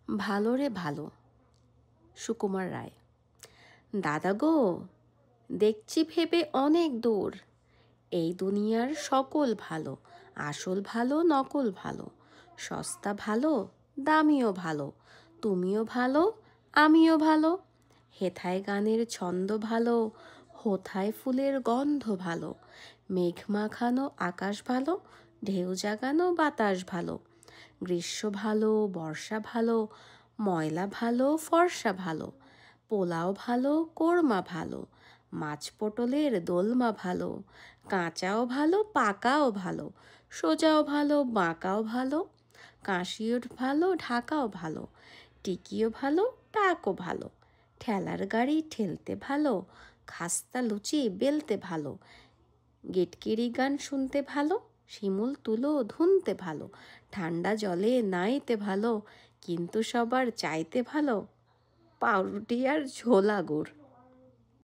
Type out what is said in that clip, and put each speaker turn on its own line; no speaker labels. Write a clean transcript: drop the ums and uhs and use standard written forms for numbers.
ভালো রে ভালো। সুকুমার রায়। দাদা গো, দেখছি ভেবে অনেক দূর। এই দুনিয়ার সকল ভালো, আসল ভালো নকল ভালো, সস্তা ভালো দামিও ভালো, তুমিও ভালো আমিও ভালো। হেথায় গানের ছন্দ ভালো, হোথায় ফুলের গন্ধ ভালো, মেঘ মাখানো আকাশ ভালো, ঢেউ জাগানো বাতাস ভালো। গ্রীষ্ম ভালো বর্ষা ভালো, ময়লা ভালো ফর্সা ভালো, পোলাও ভালো কোরমা ভালো, মাছ পটলের দোলমা ভালো, কাঁচাও ভালো পাকাও ভালো, সোজাও ভালো বাঁকাও ভালো, কাশিও ভালো ঢাকাও ভালো, টিকিও ভালো টাকও ভালো, ঠেলার গাড়ি ঠেলতে ভালো, খাস্তা লুচি বেলতে ভালো, গিটকিরি গান শুনতে ভালো, শিমুল তুলো ধুনতে ভালো, ঠান্ডা জলে নাইতে ভালো, কিন্তু সবার চাইতে ভালো পাউরুটি আর ঝোলা গুড়।